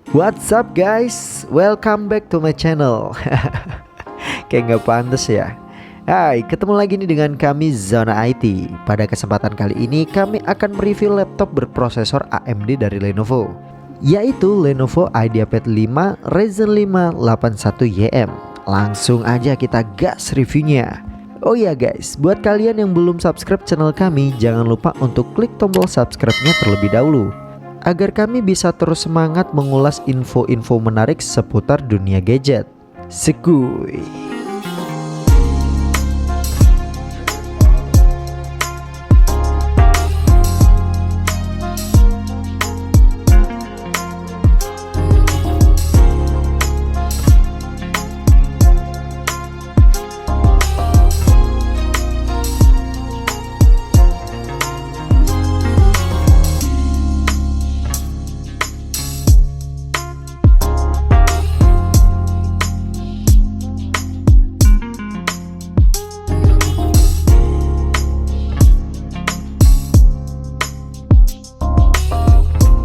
What's up guys, welcome back to my channel. Kayak nggak pantas ya. Hai, ketemu lagi nih dengan kami Zona IT. Pada kesempatan kali ini kami akan mereview laptop berprosesor AMD dari Lenovo, yaitu Lenovo IdeaPad 5 Ryzen 5 81YM. Langsung aja kita gas reviewnya. Oh ya guys, buat kalian yang belum subscribe channel kami, jangan lupa untuk klik tombol subscribe-nya terlebih dahulu, agar kami bisa terus semangat mengulas info-info menarik seputar dunia gadget. Sekuy.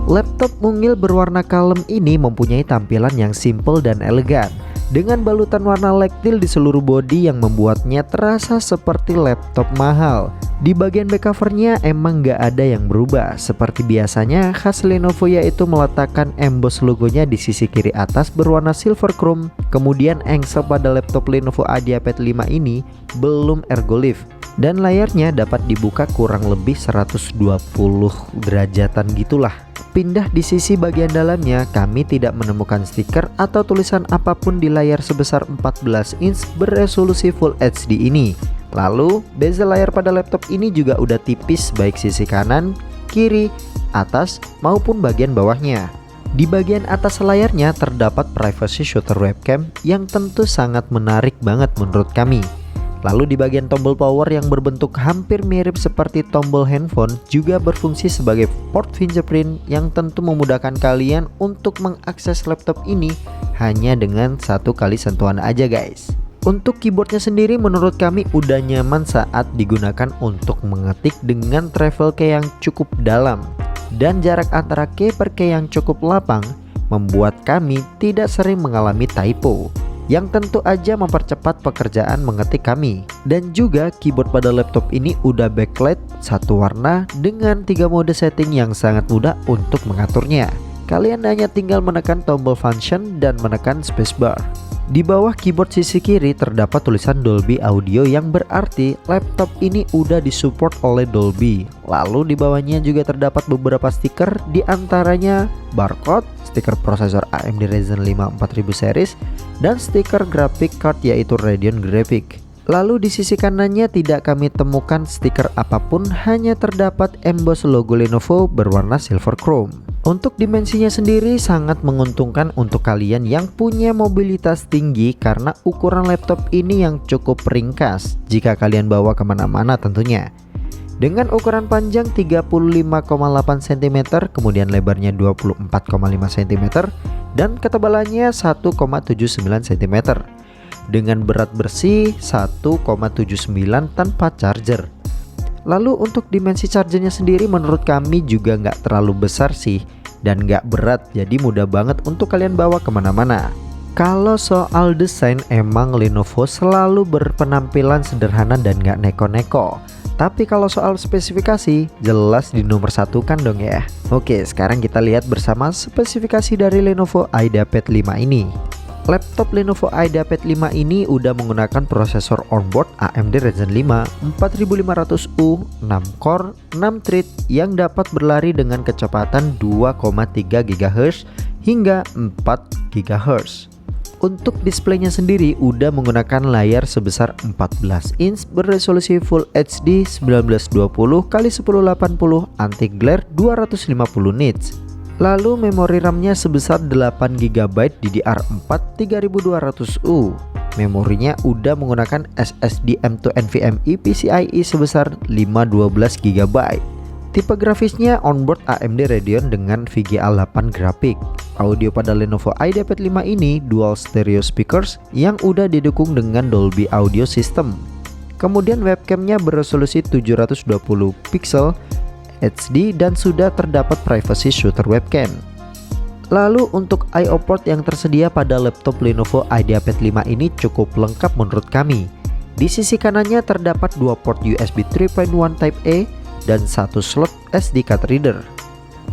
Laptop mungil berwarna kalem ini mempunyai tampilan yang simple dan elegan, dengan balutan warna lektil di seluruh bodi yang membuatnya terasa seperti laptop mahal. Di bagian back covernya emang gak ada yang berubah, seperti biasanya khas Lenovo, yaitu meletakkan emboss logonya di sisi kiri atas berwarna silver chrome. Kemudian engsel pada laptop Lenovo IdeaPad 5 ini belum ergolift, dan layarnya dapat dibuka kurang lebih 120 derajatan gitulah. Pindah di sisi bagian dalamnya, kami tidak menemukan stiker atau tulisan apapun di layar sebesar 14 inch beresolusi Full HD ini. Lalu bezel layar pada laptop ini juga udah tipis, baik sisi kanan, kiri, atas maupun bagian bawahnya. Di bagian atas layarnya terdapat privacy shutter webcam yang tentu sangat menarik banget menurut kami. Lalu di bagian tombol power yang berbentuk hampir mirip seperti tombol handphone juga berfungsi sebagai port fingerprint yang tentu memudahkan kalian untuk mengakses laptop ini hanya dengan satu kali sentuhan aja guys. Untuk keyboardnya sendiri menurut kami udah nyaman saat digunakan untuk mengetik dengan travel key yang cukup dalam, dan jarak antara key per key yang cukup lapang membuat kami tidak sering mengalami typo, yang tentu aja mempercepat pekerjaan mengetik kami. Dan juga keyboard pada laptop ini udah backlight satu warna dengan 3 mode setting yang sangat mudah untuk mengaturnya. Kalian hanya tinggal menekan tombol function dan menekan spacebar. Di bawah keyboard sisi kiri terdapat tulisan Dolby Audio, yang berarti laptop ini udah disupport oleh Dolby. Lalu di bawahnya juga terdapat beberapa stiker, di antaranya barcode, stiker prosesor AMD Ryzen 5 4000 series, dan stiker graphic card yaitu Radeon Graphic. Lalu di sisi kanannya tidak kami temukan stiker apapun, hanya terdapat emboss logo Lenovo berwarna silver chrome. Untuk dimensinya sendiri sangat menguntungkan untuk kalian yang punya mobilitas tinggi, karena ukuran laptop ini yang cukup ringkas jika kalian bawa kemana-mana tentunya. Dengan ukuran panjang 35,8 cm, kemudian lebarnya 24,5 cm, dan ketebalannya 1,79 cm. Dengan berat bersih 1,79 tanpa charger. Lalu untuk dimensi chargernya sendiri menurut kami juga nggak terlalu besar sih, dan nggak berat, jadi mudah banget untuk kalian bawa kemana-mana. Kalau soal desain, emang Lenovo selalu berpenampilan sederhana dan nggak neko-neko. Tapi kalau soal spesifikasi, jelas di nomor satu kan dong ya. Oke, sekarang kita lihat bersama spesifikasi dari Lenovo IdeaPad 5 ini. Laptop Lenovo IdeaPad 5 ini udah menggunakan prosesor onboard AMD Ryzen 5 4500U 6 core 6 thread yang dapat berlari dengan kecepatan 2,3 GHz hingga 4 GHz. Untuk displaynya sendiri udah menggunakan layar sebesar 14 inch beresolusi Full HD 1920x1080 anti glare 250 nits. Lalu memori RAM-nya sebesar 8 GB DDR4 3200U. Memorinya udah menggunakan SSD M2 NVMe PCIe sebesar 512 GB. Tipe grafisnya onboard AMD Radeon dengan VGA 8 grafik. Audio pada Lenovo IdeaPad 5 ini dual stereo speakers yang udah didukung dengan Dolby Audio System. Kemudian webcamnya beresolusi 720 pixel HD dan sudah terdapat privacy shutter webcam. Lalu untuk I/O port yang tersedia pada laptop Lenovo IdeaPad 5 ini cukup lengkap menurut kami. Di sisi kanannya terdapat dua port USB 3.1 Type A dan satu slot SD card reader.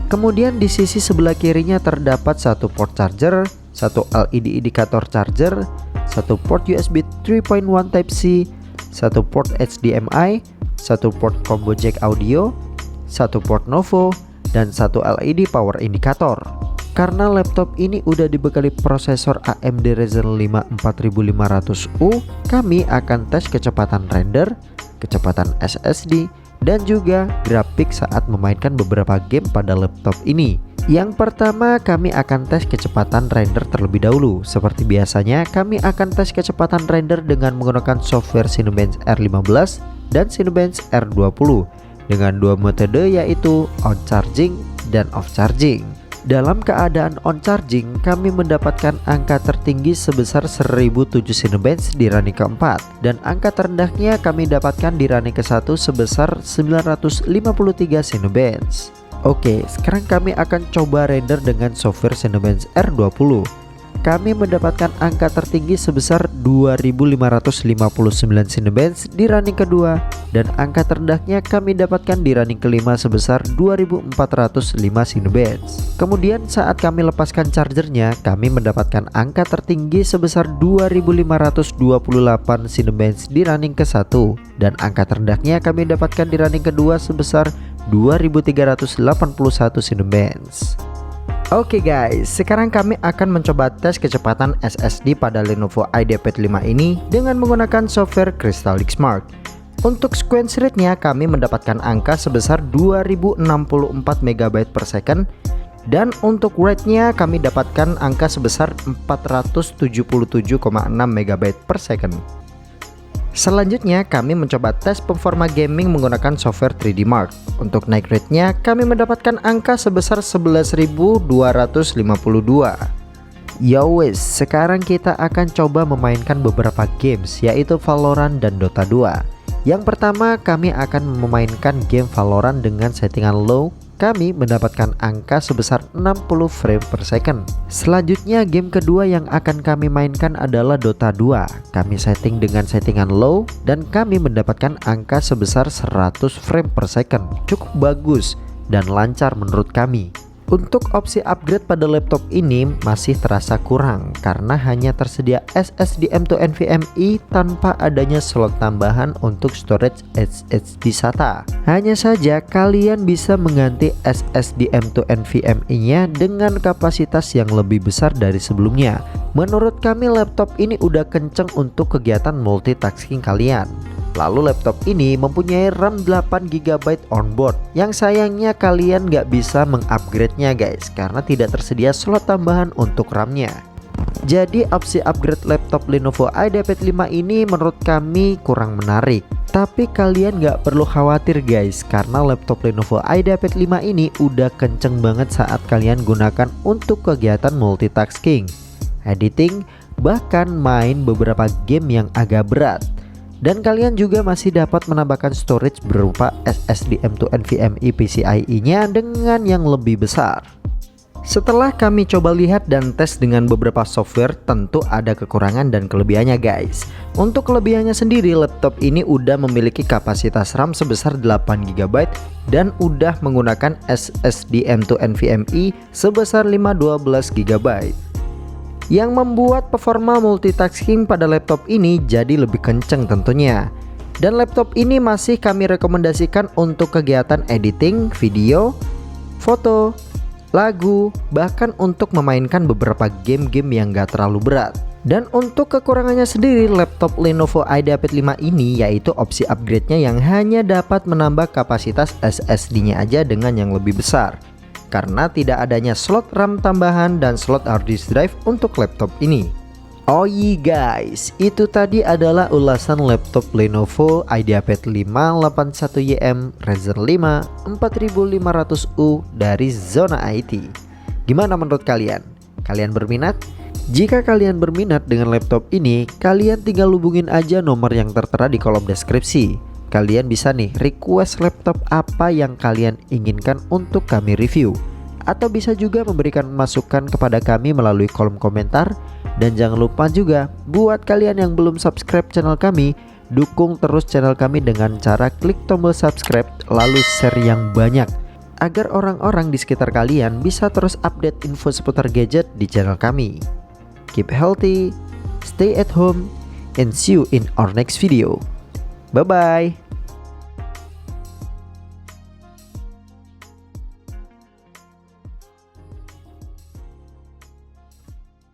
Kemudian di sisi sebelah kirinya terdapat satu port charger, satu LED indikator charger, satu port USB 3.1 Type C, satu port HDMI, satu port combo jack audio, satu port Novo, dan satu LED power indicator. Karena laptop ini udah dibekali prosesor AMD Ryzen 5 4500U, kami akan tes kecepatan render, kecepatan SSD, dan juga grafik saat memainkan beberapa game pada laptop ini. Yang pertama, kami akan tes kecepatan render terlebih dahulu. Seperti biasanya, kami akan tes kecepatan render dengan menggunakan software Cinebench R15 dan Cinebench R20 dengan dua metode, yaitu on charging dan off charging. Dalam keadaan on charging, kami mendapatkan angka tertinggi sebesar 1007 Cinebench di running keempat, dan angka terendahnya kami dapatkan di running ke-1 sebesar 953 Cinebench. Oke, sekarang kami akan coba render dengan software Cinebench R20. Kami mendapatkan angka tertinggi sebesar 2559 Cinebench di running kedua, dan angka terendahnya kami dapatkan di running kelima sebesar 2405 Cinebench. Kemudian saat kami lepaskan chargernya, kami mendapatkan angka tertinggi sebesar 2528 Cinebench di running ke-1, dan angka terendahnya kami dapatkan di running kedua sebesar 2381 Cinebench. Oke guys, sekarang kami akan mencoba tes kecepatan SSD pada Lenovo IdeaPad 5 ini dengan menggunakan software Crystalix Smart. Untuk sequence rate-nya kami mendapatkan angka sebesar 2064 MB per second, dan untuk rate-nya kami dapatkan angka sebesar 477,6 MB per second. Selanjutnya kami mencoba tes performa gaming menggunakan software 3D Mark. Untuk naik rate-nya kami mendapatkan angka sebesar 11.252. Yowes, sekarang kita akan coba memainkan beberapa games, yaitu Valorant dan Dota 2. Yang pertama, kami akan memainkan game Valorant dengan settingan low. Kami mendapatkan angka sebesar 60 frame per second. Selanjutnya game kedua yang akan kami mainkan adalah Dota 2. Kami setting dengan settingan low dan kami mendapatkan angka sebesar 100 frame per second. Cukup bagus dan lancar menurut kami. Untuk opsi upgrade pada laptop ini masih terasa kurang karena hanya tersedia SSD M.2 NVMe tanpa adanya slot tambahan untuk storage SSD SATA. Hanya saja kalian bisa mengganti SSD M.2 NVMe-nya dengan kapasitas yang lebih besar dari sebelumnya. Menurut kami laptop ini udah kenceng untuk kegiatan multitasking kalian. Lalu laptop ini mempunyai RAM 8GB onboard, yang sayangnya kalian nggak bisa mengupgrade-nya guys, karena tidak tersedia slot tambahan untuk RAM-nya. Jadi opsi upgrade laptop Lenovo IdeaPad 5 ini menurut kami kurang menarik. Tapi kalian nggak perlu khawatir guys, karena laptop Lenovo IdeaPad 5 ini udah kenceng banget saat kalian gunakan untuk kegiatan multitasking, editing, bahkan main beberapa game yang agak berat. Dan kalian juga masih dapat menambahkan storage berupa SSD M.2 NVMe PCIe-nya dengan yang lebih besar. Setelah kami coba lihat dan tes dengan beberapa software, tentu ada kekurangan dan kelebihannya guys. Untuk kelebihannya sendiri, laptop ini udah memiliki kapasitas RAM sebesar 8GB dan udah menggunakan SSD M.2 NVMe sebesar 512GB. Yang membuat performa multitasking pada laptop ini jadi lebih kenceng tentunya. Dan laptop ini masih kami rekomendasikan untuk kegiatan editing, video, foto, lagu, bahkan untuk memainkan beberapa game-game yang gak terlalu berat. Dan untuk kekurangannya sendiri, laptop Lenovo IdeaPad 5 ini yaitu opsi upgrade-nya yang hanya dapat menambah kapasitas SSD-nya aja dengan yang lebih besar, karena tidak adanya slot RAM tambahan dan slot hard disk drive untuk laptop ini. Oh iya guys, itu tadi adalah ulasan laptop Lenovo IdeaPad 5 81YM Ryzen 5 4500U dari Zona IT. Gimana menurut kalian? Kalian berminat? Jika kalian berminat dengan laptop ini, kalian tinggal hubungin aja nomor yang tertera di kolom deskripsi. Kalian bisa nih request laptop apa yang kalian inginkan untuk kami review. atau bisa juga memberikan masukan kepada kami melalui kolom komentar. Dan jangan lupa juga buat kalian yang belum subscribe channel kami, dukung terus channel kami dengan cara klik tombol subscribe lalu share yang banyak, agar orang-orang di sekitar kalian bisa terus update info seputar gadget di channel kami. Keep healthy, stay at home, and see you in our next video. Bye bye.